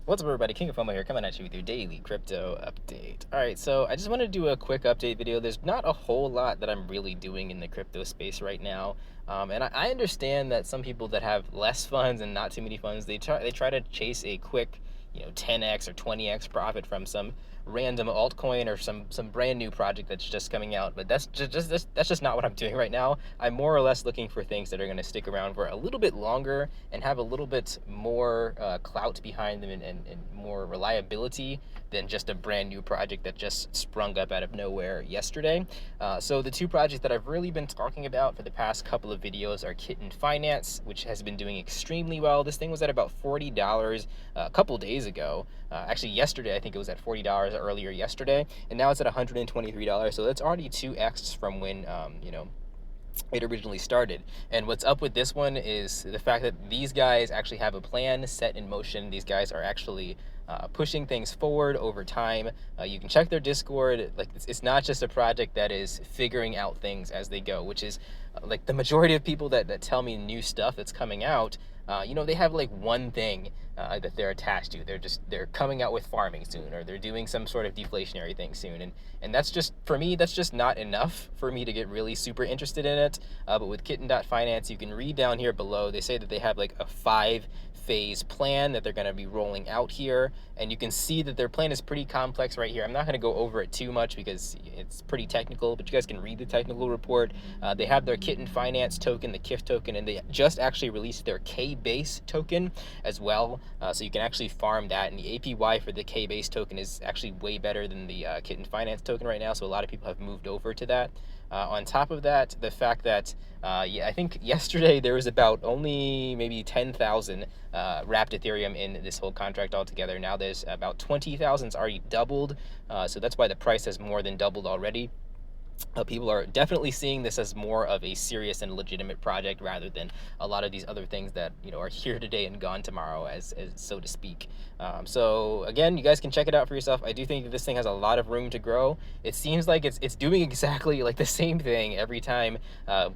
What's up, everybody? King of FOMO here, coming at you with your daily crypto update. All right, so I just want to do a quick update video. There's not a whole lot that I'm really doing in the crypto space right now, and I understand that some people that have less funds and not too many funds, they try to chase a quick, 10x or 20x profit from some random altcoin or some brand new project that's just coming out. But that's just not what I'm doing right now. I'm more or less looking for things that are going to stick around for a little bit longer and have a little bit more clout behind them and more reliability than just a brand new project that just sprung up out of nowhere yesterday. So the two projects that I've really been talking about for the past couple of videos are kitten.finance, which has been doing extremely well. This thing was at about $40 a couple days ago. Actually, yesterday, I think it was at $40 earlier yesterday, and now it's at $123. So that's already 2x from when, it originally started. And what's up with this one is the fact that these guys actually have a plan set in motion. These guys are actually pushing things forward over time. You can check their Discord. Like, it's not just a project that is figuring out things as they go, which is like the majority of people that tell me new stuff that's coming out. They have like one thing that they're attached to. They're coming out with farming soon, or they're doing some sort of deflationary thing soon, and that's just, for me, that's just not enough for me to get really super interested in it. But with kitten.finance, you can read down here below. They say that they have like a 5-phase plan that they're going to be rolling out here, and you can see that their plan is pretty complex right here. I'm not going to go over it too much because it's pretty technical, but you guys can read the technical report. They have their kitten finance token, the KIF token, and they just actually released their K-base token as well. So you can actually farm that, and the APY for the K-base token is actually way better than the kitten finance token right now, so a lot of people have moved over to that. On top of that, the fact that, I think yesterday there was about only maybe 10,000 wrapped Ethereum in this whole contract altogether. Now there's about 20,000. It's already doubled, so that's why the price has more than doubled already. People are definitely seeing this as more of a serious and legitimate project rather than a lot of these other things that are here today and gone tomorrow, as so to speak. So again, you guys can check it out for yourself. I do think that this thing has a lot of room to grow. It seems like it's doing exactly like the same thing every time.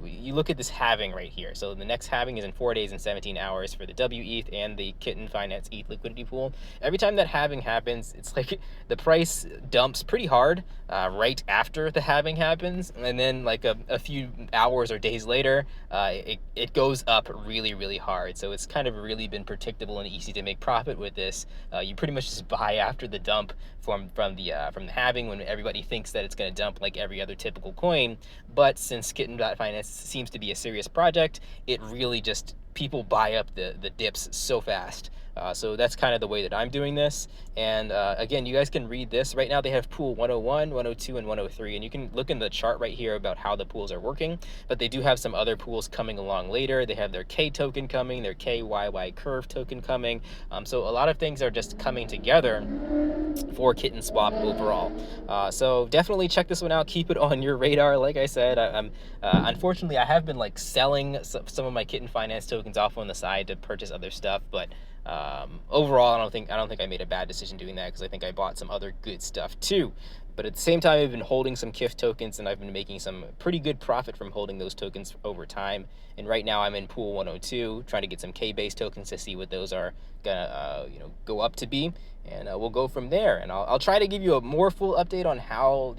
You look at this halving right here. So the next halving is in 4 days and 17 hours for the WETH and the kitten finance ETH liquidity pool. Every time that halving happens, it's like the price dumps pretty hard right after the halving happens, and then like a few hours or days later, it goes up really hard. So it's kind of really been predictable and easy to make profit with this. You pretty much just buy after the dump from the halving, when everybody thinks that it's going to dump like every other typical coin. But since kitten.finance seems to be a serious project, it really just, people buy up the dips so fast. So that's kind of the way that I'm doing this. And again, you guys can read this. Right now they have pool 101, 102, and 103. And you can look in the chart right here about how the pools are working. But they do have some other pools coming along later. They have their K token coming, their KYY curve token coming. So a lot of things are just coming together for Kittenswap overall. So definitely check this one out. Keep it on your radar. Like I said, unfortunately, I have been like selling some of my kitten finance tokens off on the side to purchase other stuff, but overall, I don't think I made a bad decision doing that, because I think I bought some other good stuff too. But at the same time, I've been holding some KIF tokens, and I've been making some pretty good profit from holding those tokens over time. And right now I'm in pool 102, trying to get some K-base tokens to see what those are gonna go up to be, and we'll go from there. And I'll try to give you a more full update on how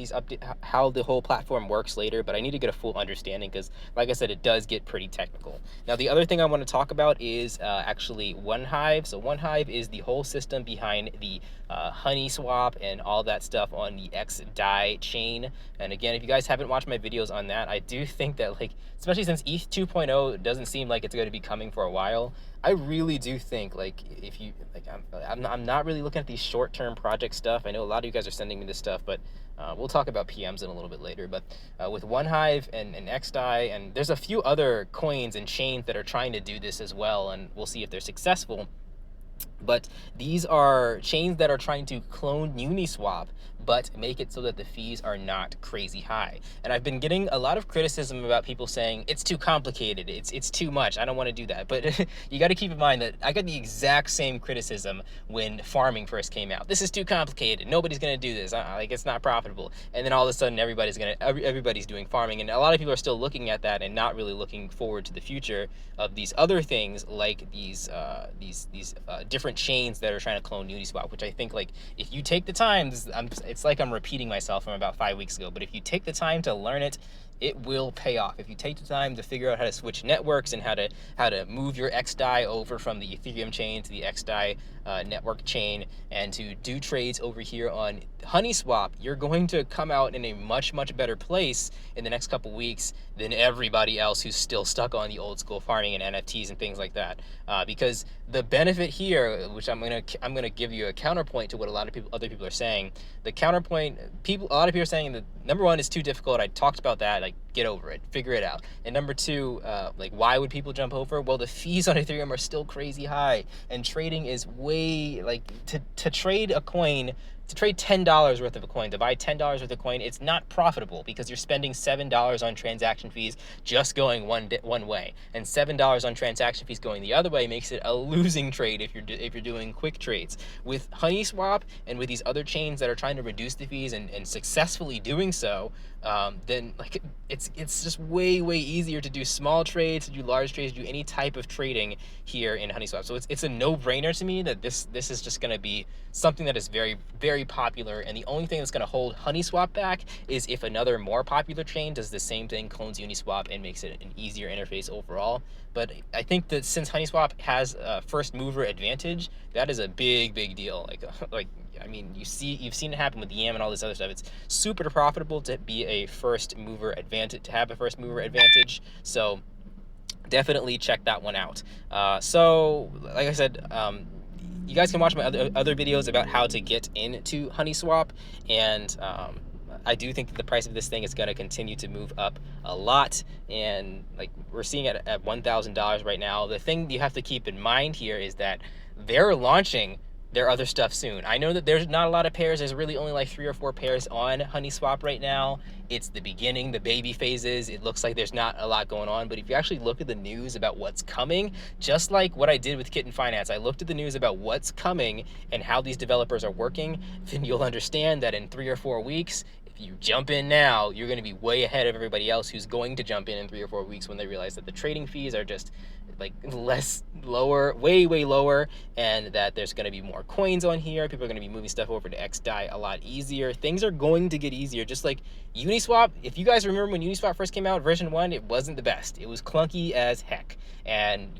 how the whole platform works later, but I need to get a full understanding, because like I said, it does get pretty technical. Now the other thing I want to talk about is actually OneHive. So OneHive is the whole system behind the Honeyswap and all that stuff on the xDai chain. And again, if you guys haven't watched my videos on that, I do think that, like, especially since ETH 2.0 doesn't seem like it's going to be coming for a while, I really do think, like, if you like, I'm not really looking at these short-term project stuff. I know a lot of you guys are sending me this stuff, but we'll talk about PMs in a little bit later. But with OneHive and xDai, and there's a few other coins and chains that are trying to do this as well, and we'll see if they're successful. But these are chains that are trying to clone Uniswap, but make it so that the fees are not crazy high. And I've been getting a lot of criticism about people saying it's too complicated, it's too much, I don't want to do that. But you got to keep in mind that I got the exact same criticism when farming first came out. This is too complicated, nobody's going to do this, like it's not profitable. And then all of a sudden everybody's doing farming, and a lot of people are still looking at that and not really looking forward to the future of these other things, like these different chains that are trying to clone Uniswap, which I think, like, if you take the time, it's like I'm repeating myself from about 5 weeks ago, but if you take the time to learn it, it will pay off. If you take the time to figure out how to switch networks and how to move your xDai over from the Ethereum chain to the xDai network chain, and to do trades over here on Honeyswap, you're going to come out in a much better place in the next couple weeks than everybody else who's still stuck on the old school farming and NFTs and things like that. Because the benefit here, which I'm gonna give you a counterpoint to what a lot of other people are saying. The counterpoint, a lot of people are saying that number one, it's too difficult. I talked about that. Like, get over it, figure it out. And number two, like, why would people jump over? Well, the fees on Ethereum are still crazy high, and trading is way, like, to trade a coin, to trade $10 worth of a coin, to buy $10 worth of a coin, it's not profitable because you're spending $7 on transaction fees just going one way, and $7 on transaction fees going the other way makes it a losing trade if you're doing quick trades. With Honeyswap and with these other chains that are trying to reduce the fees and successfully doing so, then, like, it's just way easier to do small trades, to do large trades, to do any type of trading here in Honeyswap. So it's a no-brainer to me that this is just going to be something that is very popular, and the only thing that's going to hold Honeyswap back is if another more popular chain does the same thing, clones Uniswap, and makes it an easier interface overall. But I think that since Honeyswap has a first mover advantage, that is a big deal. Like I mean, you've seen it happen with YAM and all this other stuff. It's super profitable to be a first mover advantage, to have a first mover advantage. So definitely check that one out. So like I said, you guys can watch my other videos about how to get into Honeyswap, and I do think that the price of this thing is going to continue to move up a lot, and, like, we're seeing it at $1,000 right now. The thing you have to keep in mind here is that they're launching their other stuff soon. I know that there's not a lot of pairs. There's really only like 3 or 4 pairs on Honeyswap right now. It's the beginning, the baby phases. It looks like there's not a lot going on, but if you actually look at the news about what's coming, just like what I did with kitten.finance, I looked at the news about what's coming and how these developers are working, then you'll understand that in 3 or 4 weeks, if you jump in now, you're going to be way ahead of everybody else who's going to jump in 3 or 4 weeks when they realize that the trading fees are just, like, lower, way lower, and that there's going to be more coins on here. People are going to be moving stuff over to xDai a lot easier. Things are going to get easier, just like Uniswap. If you guys remember when Uniswap first came out, version 1, it wasn't the best. It was clunky as heck. And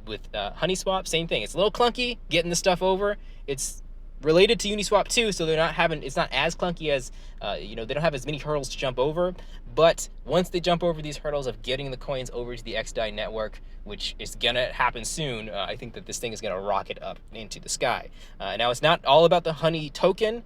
with Honeyswap, same thing. It's a little clunky getting the stuff over. It's related to Uniswap too, so it's not as clunky as, they don't have as many hurdles to jump over. But once they jump over these hurdles of getting the coins over to the xDai network, which is gonna happen soon, I think that this thing is gonna rocket up into the sky. Now, it's not all about the Honey token.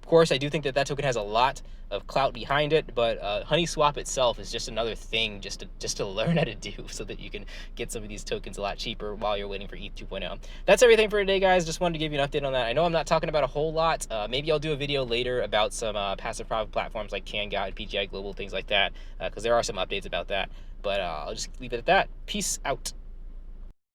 Of course, I do think that token has a lot of clout behind it, but Honeyswap itself is just another thing just to learn how to do, so that you can get some of these tokens a lot cheaper while you're waiting for ETH 2.0. That's everything for today, guys. Just wanted to give you an update on that. I know I'm not talking about a whole lot. Maybe I'll do a video later about some passive private platforms like CanGuide, PGI Global, things like that, because there are some updates about that. But I'll just leave it at that. Peace out.